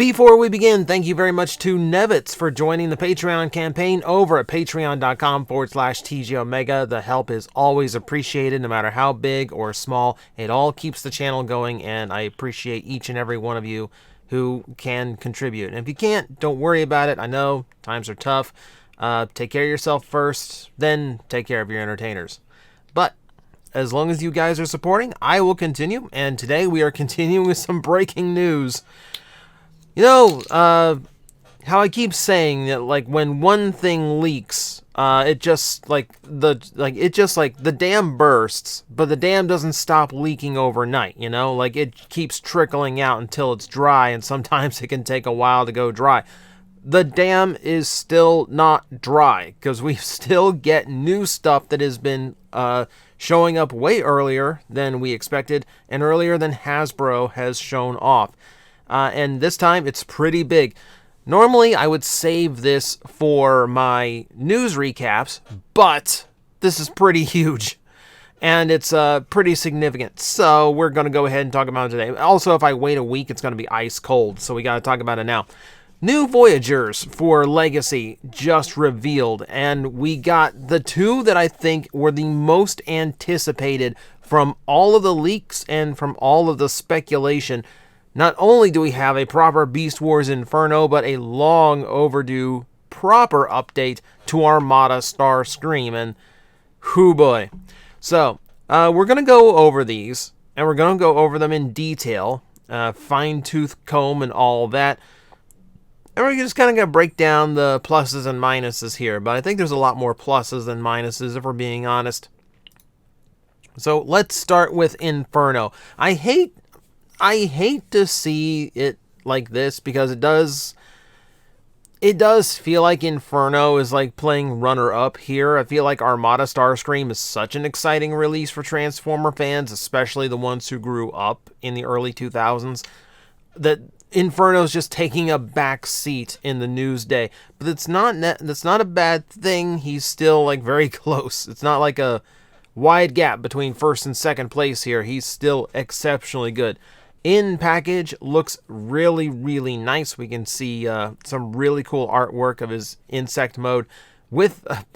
Before we begin, thank you very much to Nevitz for joining the Patreon campaign over at patreon.com/TJOmega. The help is always appreciated, no matter how big or small. It all keeps the channel going, and I appreciate each and every one of you who can contribute. And if you can't, don't worry about it. I know times are tough. Take care of yourself first, then take care of your entertainers. But as long as you guys are supporting, I will continue. And today we are continuing with some breaking news. You know, how I keep saying that, like, when one thing leaks, the dam bursts, but the dam doesn't stop leaking overnight, you know? Like, it keeps trickling out until it's dry, and sometimes it can take a while to go dry. The dam is still not dry, because we still get new stuff that has been showing up way earlier than we expected, and earlier than Hasbro has shown off. And this time, it's pretty big. Normally, I would save this for my news recaps, but this is pretty huge. And it's pretty significant. So, we're going to go ahead and talk about it today. Also, if I wait a week, it's going to be ice cold. So, we got to talk about it now. New Voyagers for Legacy just revealed. And we got the two that I think were the most anticipated from all of the leaks and from all of the speculation. Not only do we have a proper Beast Wars Inferno, but a long overdue proper update to Armada Starscream, and hoo boy. So, we're going to go over these, and we're going to go over them in detail, fine-tooth comb and all that, and we're just kind of going to break down the pluses and minuses here, but I think there's a lot more pluses than minuses, if we're being honest. So, let's start with Inferno. I hate to see it like this because it does feel like Inferno is like playing runner-up here. I feel like Armada Starscream is such an exciting release for Transformer fans, especially the ones who grew up in the early 2000s, that Inferno's just taking a back seat in the news day. But that's not a bad thing. He's still like very close. It's not like a wide gap between first and second place here. He's still exceptionally good. In package, looks really, really nice. We can see some really cool artwork of his insect mode with a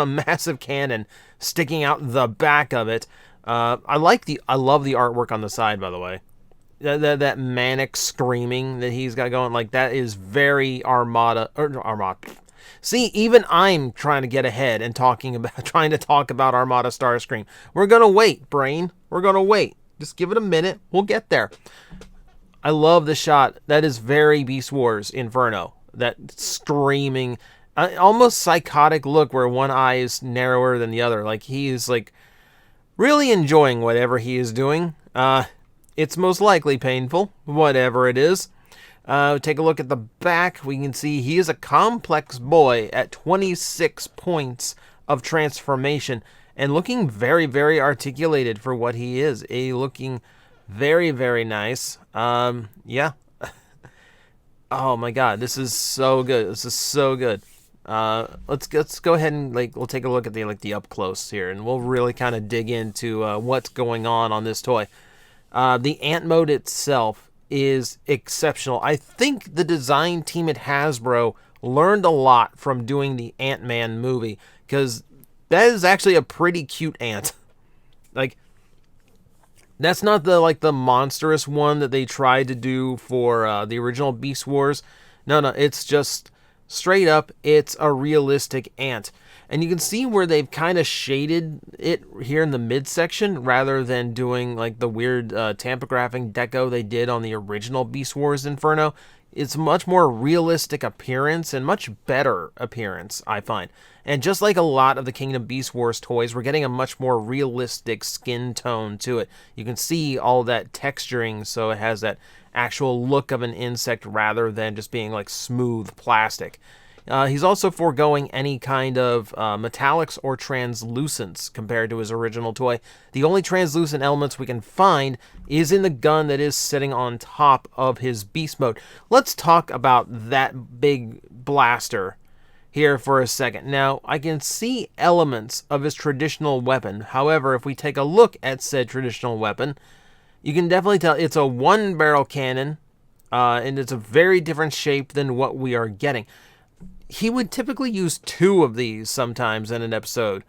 massive cannon sticking out the back of it. I love the artwork on the side, by the way. That manic screaming that he's got going, like, that is very Armada. See, even I'm trying to get ahead and trying to talk about Armada Starscream. We're gonna wait, brain. We're gonna wait. Just give it a minute. We'll get there. I love the shot. That is very Beast Wars Inferno. That screaming, almost psychotic look where one eye is narrower than the other. Like, he is, like, really enjoying whatever he is doing. It's most likely painful, whatever it is. Take a look at the back. We can see he is a complex boy at 26 points of transformation. And looking very, very articulated for what he is. Looking very, very nice. Yeah. Oh my god, this is so good. This is so good. Let's go ahead and we'll take a look at the up close here, and we'll really kind of dig into what's going on this toy. The ant mode itself is exceptional. I think the design team at Hasbro learned a lot from doing the Ant-Man movie, because that is actually a pretty cute ant. Like, that's not the monstrous one that they tried to do for the original Beast Wars. No, it's just straight up, it's a realistic ant. And you can see where they've kind of shaded it here in the midsection rather than doing like the weird tampographic deco they did on the original Beast Wars Inferno. It's much more realistic appearance and much better appearance, I find. And just like a lot of the Kingdom Beast Wars toys, we're getting a much more realistic skin tone to it. You can see all that texturing, so it has that actual look of an insect rather than just being like smooth plastic. He's also foregoing any kind of metallics or translucence compared to his original toy. The only translucent elements we can find is in the gun that is sitting on top of his beast mode. Let's talk about that big blaster here for a second. Now, I can see elements of his traditional weapon. However, if we take a look at said traditional weapon, you can definitely tell it's a one-barrel cannon. and it's a very different shape than what we are getting. He would typically use 2 of these sometimes in an episode.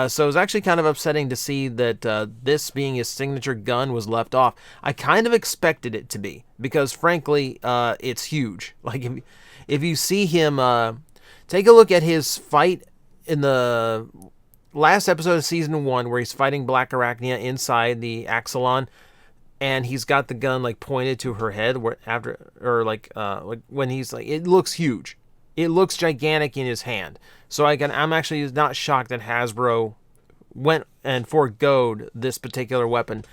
So it was actually kind of upsetting to see that this being his signature gun was left off. I kind of expected it to be, because frankly, it's huge. Like, if you see him, take a look at his fight in the last episode of Season 1, where he's fighting Black Arachnia inside the Axelon, and he's got the gun, like, pointed to her head, like when he's, like, it looks huge. It looks gigantic in his hand. So I'm actually not shocked that Hasbro went and foregoed this particular weapon.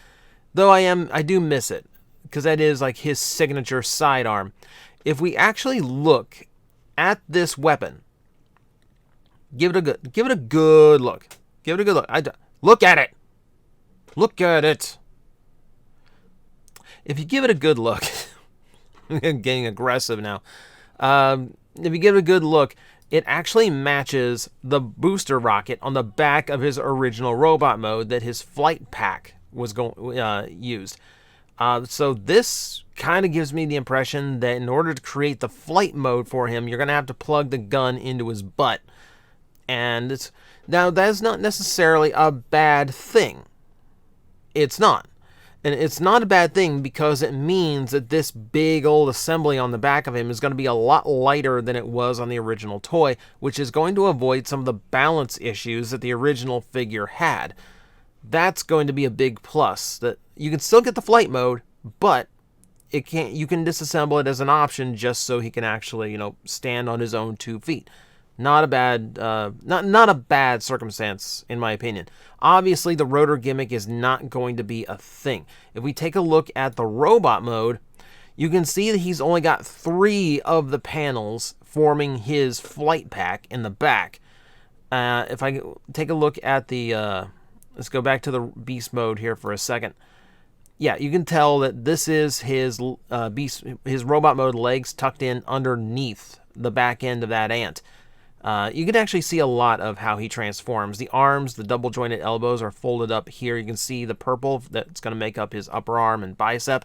Though I do miss it, because that is like his signature sidearm. If we actually look at this weapon, give it a good look. Give it a good look. Look at it. Look at it. If you give it a good look, I'm getting aggressive now. If you give it a good look, it actually matches the booster rocket on the back of his original robot mode that his flight pack was used. So this kind of gives me the impression that in order to create the flight mode for him, you're going to have to plug the gun into his butt. And now that's not necessarily a bad thing. It's not. And it's not a bad thing because it means that this big old assembly on the back of him is going to be a lot lighter than it was on the original toy, which is going to avoid some of the balance issues that the original figure had. That's going to be a big plus. That you can still get the flight mode, but you can disassemble it as an option just so he can actually, stand on his own 2 feet. Not a bad circumstance, in my opinion. Obviously, the rotor gimmick is not going to be a thing. If we take a look at the robot mode, you can see that he's only got 3 of the panels forming his flight pack in the back. If I take a look at the... let's go back to the beast mode here for a second. Yeah, you can tell that this is his robot mode legs tucked in underneath the back end of that ant. You can actually see a lot of how he transforms. The arms, the double jointed elbows are folded up here. You can see the purple that's going to make up his upper arm and bicep.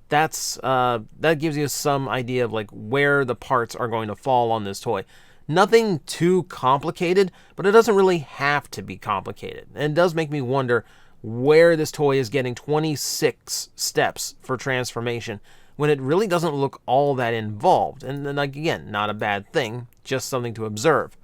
That gives you some idea of like where the parts are going to fall on this toy. Nothing too complicated, but it doesn't really have to be complicated. And it does make me wonder where this toy is getting 26 steps for transformation when it really doesn't look all that involved. And then, again, not a bad thing, just something to observe.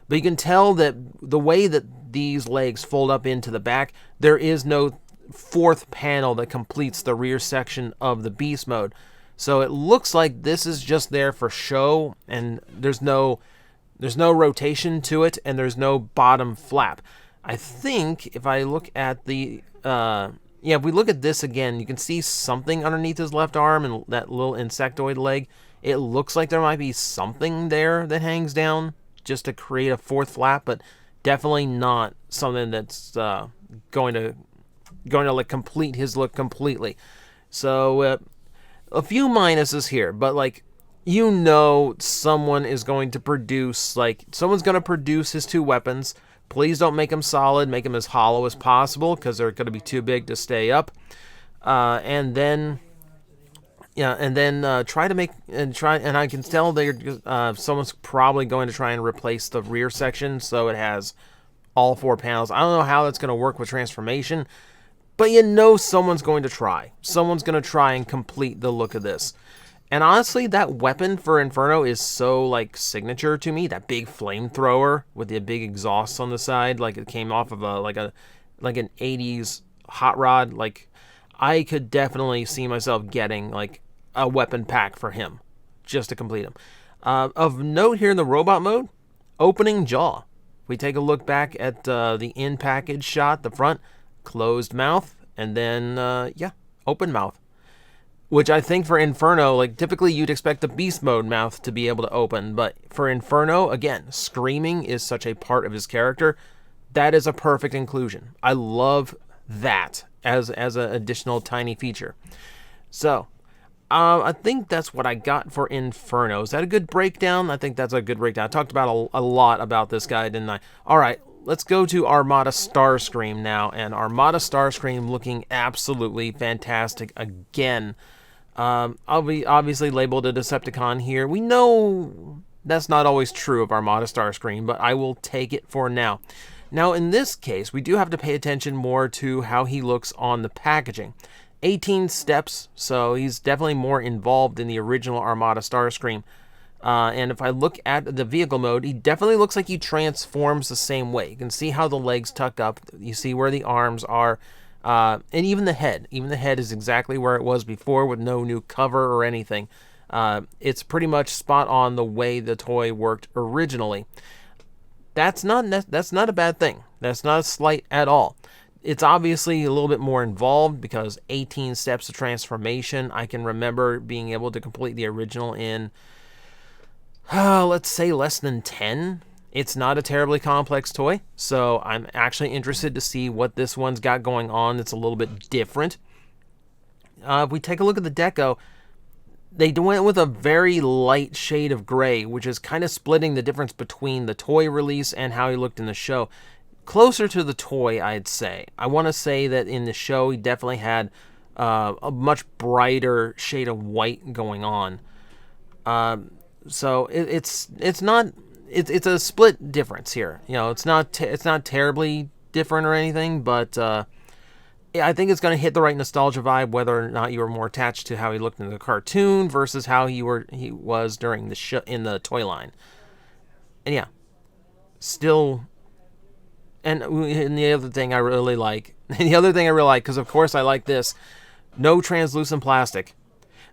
But you can tell that the way that these legs fold up into the back, there is no 4th panel that completes the rear section of the beast mode. So it looks like this is just there for show, and there's no rotation to it, and there's no bottom flap. I think if I look at the... if we look at this again, you can see something underneath his left arm and that little insectoid leg. It looks like there might be something there that hangs down just to create a 4th flap, but definitely not something that's going to like complete his look completely. So a few minuses here, but like someone is going to produce someone's going to produce his 2 weapons. Please don't make them solid. Make them as hollow as possible because they're going to be too big to stay up. And then try to make and I can tell someone's probably going to try and replace the rear section so it has all 4 panels. I don't know how that's going to work with transformation, but someone's going to try. Someone's going to try and complete the look of this. And honestly, that weapon for Inferno is so, signature to me. That big flamethrower with the big exhaust on the side, like it came off of an 80s hot rod. I could definitely see myself getting, a weapon pack for him just to complete him. Of note here in the robot mode, opening jaw. If we take a look back at the in-package shot, the front, closed mouth, and then, open mouth. Which I think for Inferno, typically you'd expect the beast mode mouth to be able to open, but for Inferno, again, screaming is such a part of his character. That is a perfect inclusion. I love that as an additional tiny feature. So, I think that's what I got for Inferno. Is that a good breakdown? I think that's a good breakdown. I talked about a lot about this guy, didn't I? All right, let's go to Armada Starscream now, and Armada Starscream looking absolutely fantastic again. I'll be obviously labeled a Decepticon here. We know that's not always true of Armada Starscream, but I will take it for now. Now, in this case, we do have to pay attention more to how he looks on the packaging. 18 steps, so he's definitely more involved in the original Armada Starscream. And if I look at the vehicle mode, he definitely looks like he transforms the same way. You can see how the legs tuck up. You see where the arms are. And even the head. Even the head is exactly where it was before with no new cover or anything. It's pretty much spot on the way the toy worked originally. That's not a bad thing. That's not a slight at all. It's obviously a little bit more involved because 18 steps of transformation. I can remember being able to complete the original in, let's say, less than 10. It's not a terribly complex toy, so I'm actually interested to see what this one's got going on that's a little bit different. If we take a look at the deco, they went with a very light shade of gray, which is kind of splitting the difference between the toy release and how he looked in the show. Closer to the toy, I'd say. I want to say that in the show, he definitely had a much brighter shade of white going on. So it's a split difference here. You know, it's not terribly different or anything, but I think it's going to hit the right nostalgia vibe, whether or not you were more attached to how he looked in the cartoon versus how he was during the in the toy line. And yeah, still. And the other thing I really like, because of course I like this, no translucent plastic.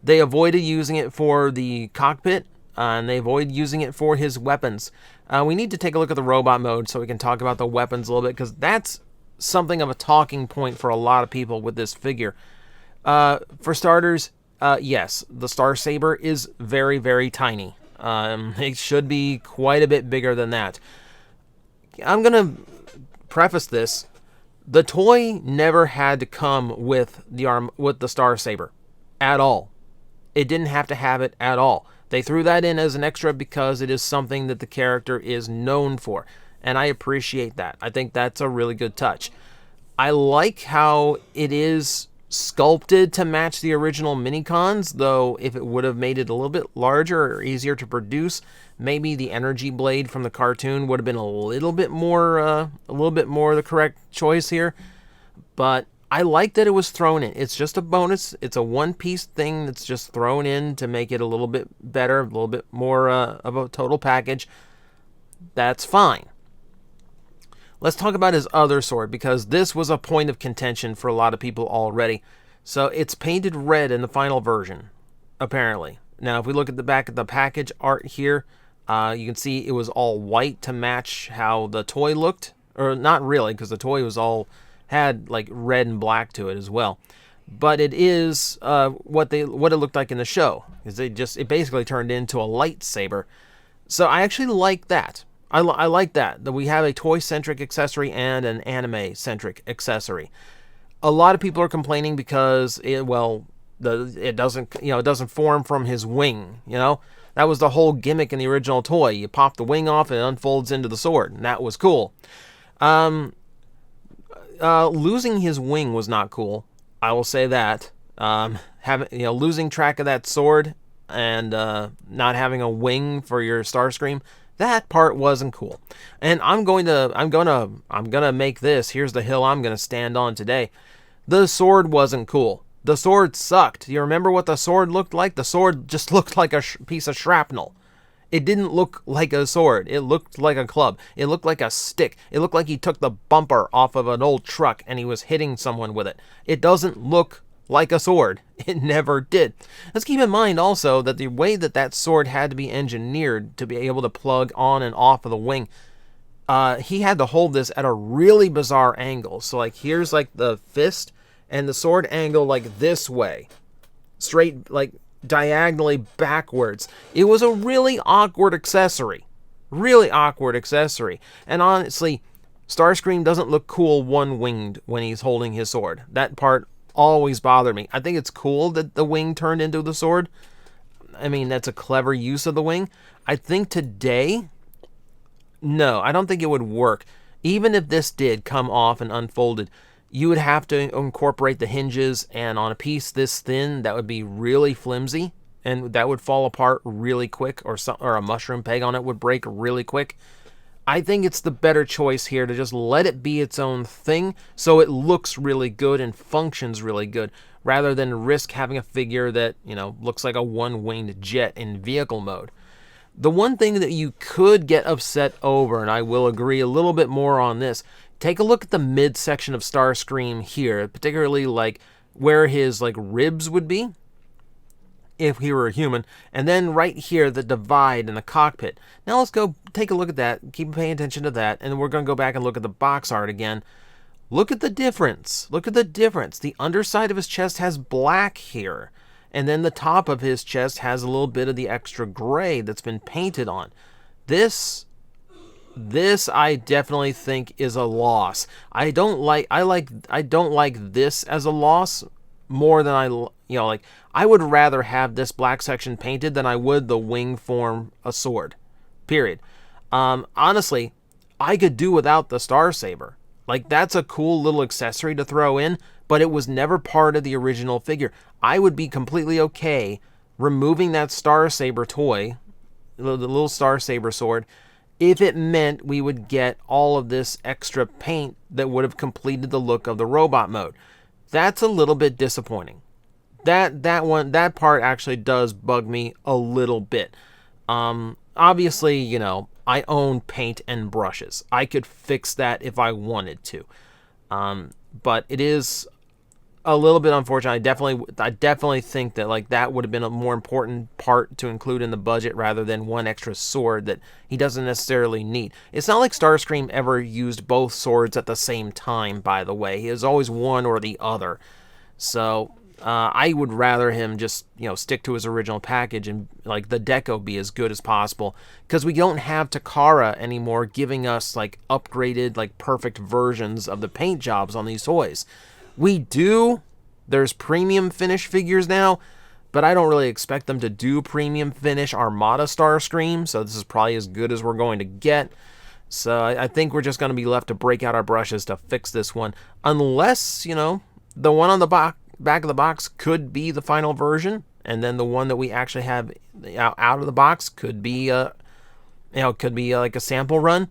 They avoided using it for the cockpit, and they avoid using it for his weapons. We need to take a look at the robot mode so we can talk about the weapons a little bit, because that's something of a talking point for a lot of people with this figure. For starters, yes, the Star Saber is very, very tiny. It should be quite a bit bigger than that. I'm going to preface this. The toy never had to come with the Star Saber at all. It didn't have to have it at all. They threw that in as an extra because it is something that the character is known for, and I appreciate that. I think that's a really good touch. I like how it is sculpted to match the original Minicons, though if it would have made it a little bit larger or easier to produce, maybe the energy blade from the cartoon would have been a little bit more the correct choice here. But I like that it was thrown in. It's just a bonus. It's a one-piece thing that's just thrown in to make it a little bit better, a little bit more of a total package. That's fine. Let's talk about his other sword, because this was a point of contention for a lot of people already. So it's painted red in the final version, apparently. Now, if we look at the back of the package art here, you can see it was all white to match how the toy looked. Or not really, because the toy had like red and black to it as well. But it is what it looked like in the show. It basically turned into a lightsaber. So I actually like that. I like that we have a toy-centric accessory and an anime-centric accessory. A lot of people are complaining because it doesn't form from his wing. You know, that was the whole gimmick in the original toy. You pop the wing off and it unfolds into the sword, and that was cool. Losing his wing was not cool. I will say that. Losing track of that sword and not having a wing for your Starscream. That part wasn't cool. And I'm gonna make this. Here's the hill I'm gonna stand on today. The sword wasn't cool. The sword sucked. Do you remember what the sword looked like? The sword just looked like a piece of shrapnel. It didn't look like a sword. It looked like a club. It looked like a stick. It looked like he took the bumper off of an old truck and he was hitting someone with it. It doesn't look like a sword. It never did. Let's keep in mind also that the way that sword had to be engineered to be able to plug on and off of the wing, he had to hold this at a really bizarre angle. So like here's like the fist and the sword angle like this way, straight, like diagonally backwards. It was a really awkward accessory. Really awkward accessory. And honestly, Starscream doesn't look cool one-winged when he's holding his sword. That part always bothered me. I think it's cool that the wing turned into the sword. I mean, that's a clever use of the wing. I think today, no, I don't think it would work. Even if this did come off and unfolded, You would have to incorporate the hinges, and on a piece this thin, that would be really flimsy, and that would fall apart really quick, or a mushroom peg on it would break really quick. I think it's the better choice here to just let it be its own thing so it looks really good and functions really good, rather than risk having a figure that, looks like a one-winged jet in vehicle mode. The one thing that you could get upset over, and I will agree a little bit more on this, take a look at the midsection of Starscream here, particularly like where his ribs would be if he were a human, and then right here, the divide in the cockpit. Now let's go take a look at that, keep paying attention to that, and we're going to go back and look at the box art again. Look at the difference. Look at the difference. The underside of his chest has black here, and then the top of his chest has a little bit of the extra gray that's been painted on. This I definitely think is a loss. I don't like this as a loss more than I would rather have this black section painted than I would the wing form a sword. Period. Honestly, I could do without the Star Saber. That's a cool little accessory to throw in, but it was never part of the original figure. I would be completely okay removing that Star Saber toy, the little Star Saber sword, if it meant we would get all of this extra paint that would have completed the look of the robot mode. That's a little bit disappointing. That part actually does bug me a little bit. Obviously, I own paint and brushes. I could fix that if I wanted to. But it is a little bit unfortunate. I definitely think that that would have been a more important part to include in the budget rather than one extra sword that he doesn't necessarily need. It's not like Starscream ever used both swords at the same time, by the way. He has always one or the other. So I would rather him just stick to his original package and the deco be as good as possible, because we don't have Takara anymore giving us upgraded perfect versions of the paint jobs on these toys. We do. There's premium finish figures now, but I don't really expect them to do premium finish Armada Starscream, so this is probably as good as we're going to get. So I think we're just going to be left to break out our brushes to fix this one, unless, the one on the back of the box could be the final version, and then the one that we actually have out of the box could be like a sample run.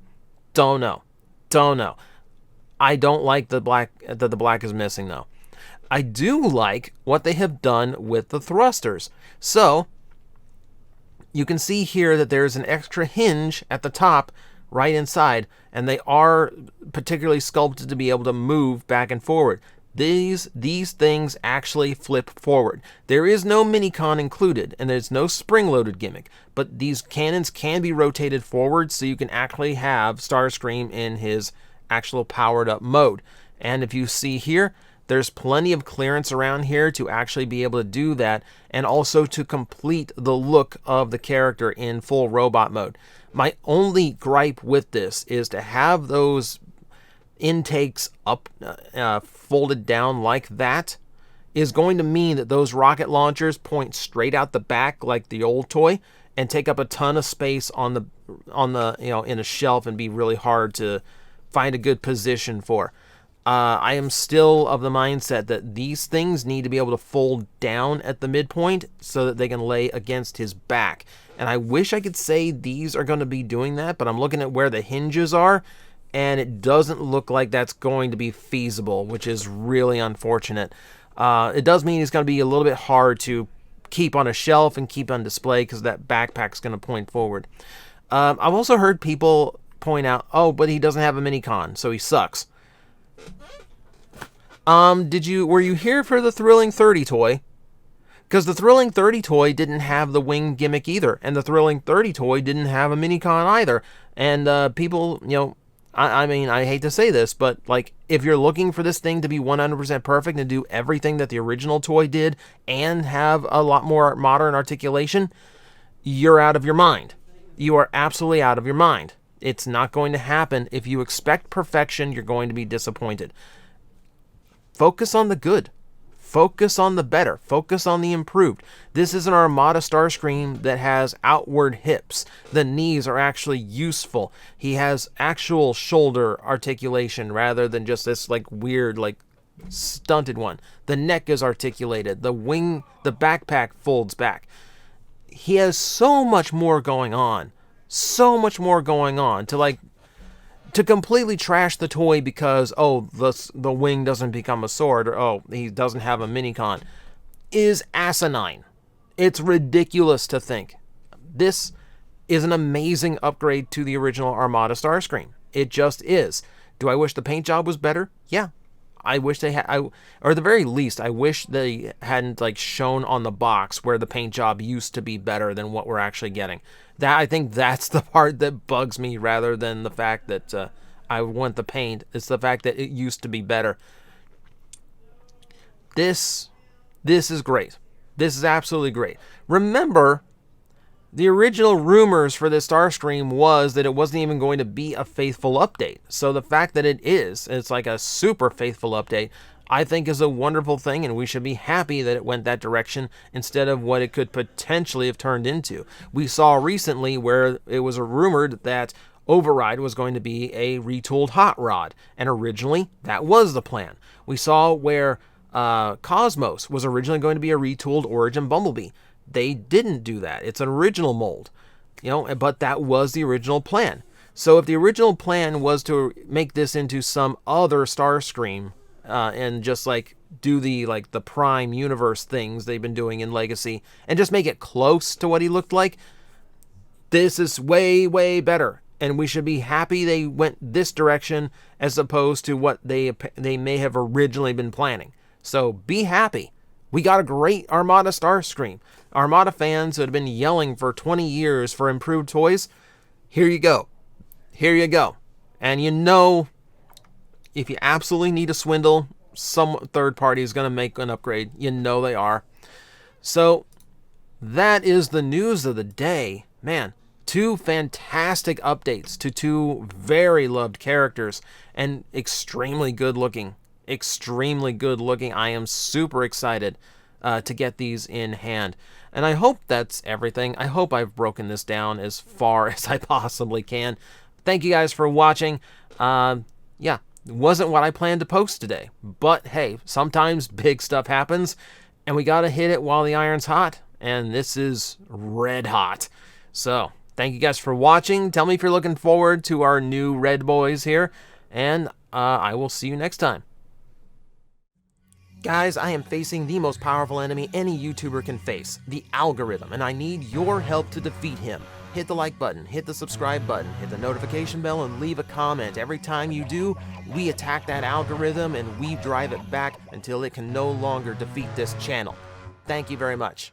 Don't know. I don't like the black, that the black is missing though. I do like what they have done with the thrusters. So you can see here that there's an extra hinge at the top right inside, and they are particularly sculpted to be able to move back and forward. These things actually flip forward. There is no minicon included, and there's no spring-loaded gimmick, but these cannons can be rotated forward, so you can actually have Starscream in his actual powered-up mode. And if you see here, there's plenty of clearance around here to actually be able to do that, and also to complete the look of the character in full robot mode. My only gripe with this is to have those intakes up folded down like that is going to mean that those rocket launchers point straight out the back like the old toy and take up a ton of space on the in a shelf and be really hard to find a good position for. I am still of the mindset that these things need to be able to fold down at the midpoint so that they can lay against his back. And I wish I could say these are going to be doing that, but I'm looking at where the hinges are, and it doesn't look like that's going to be feasible, which is really unfortunate. It does mean it's going to be a little bit hard to keep on a shelf and keep on display because that backpack's going to point forward. I've also heard people point out, oh, but he doesn't have a minicon, so he sucks. Were you here for the Thrilling 30 toy? Because the Thrilling 30 toy didn't have the wing gimmick either, and the Thrilling 30 toy didn't have a minicon either. And people, I mean, I hate to say this, but if you're looking for this thing to be 100% perfect and do everything that the original toy did and have a lot more modern articulation, you're out of your mind. You are absolutely out of your mind. It's not going to happen. If you expect perfection, you're going to be disappointed. Focus on the good. Focus on the better. Focus on the improved. This is an Armada Starscream that has outward hips. The knees are actually useful. He has actual shoulder articulation rather than just this weird stunted one. The neck is articulated. The wing, the backpack folds back. He has so much more going on. So much more going on to completely trash the toy because, oh, the wing doesn't become a sword, or oh, he doesn't have a minicon, is asinine. It's ridiculous to think. This is an amazing upgrade to the original Armada Starscream. It just is. Do I wish the paint job was better? Yeah. I wish they had, or at the very least, I wish they hadn't shown on the box where the paint job used to be better than what we're actually getting. I think that's the part that bugs me rather than the fact that I want the paint. It's the fact that it used to be better. This is great. This is absolutely great. Remember, the original rumors for this Starscream was that it wasn't even going to be a faithful update. So the fact that it is, it's like a super faithful update, I think is a wonderful thing, and we should be happy that it went that direction instead of what it could potentially have turned into. We saw recently where it was rumored that Override was going to be a retooled Hot Rod, and originally that was the plan. We saw where Cosmos was originally going to be a retooled Origin Bumblebee. They didn't do that. It's an original mold, but that was the original plan. So if the original plan was to make this into some other Starscream and just do the Prime Universe things they've been doing in Legacy and just make it close to what he looked like, this is way, way better. And we should be happy they went this direction as opposed to what they may have originally been planning. So be happy. We got a great Armada Starscream. Armada fans who had been yelling for 20 years for improved toys, here you go. Here you go. And if you absolutely need a swindle, some third party is going to make an upgrade. They are. So that is the news of the day. Man, 2 fantastic updates to 2 very loved characters and extremely good looking. Extremely good looking. I am super excited to get these in hand. And I hope that's everything. I hope I've broken this down as far as I possibly can. Thank you guys for watching. Yeah, it wasn't what I planned to post today. But hey, sometimes big stuff happens, and we got to hit it while the iron's hot. And this is red hot. So, thank you guys for watching. Tell me if you're looking forward to our new Red Boys here. And I will see you next time. Guys, I am facing the most powerful enemy any YouTuber can face, the algorithm, and I need your help to defeat him. Hit the like button, hit the subscribe button, hit the notification bell, and leave a comment. Every time you do, we attack that algorithm and we drive it back until it can no longer defeat this channel. Thank you very much.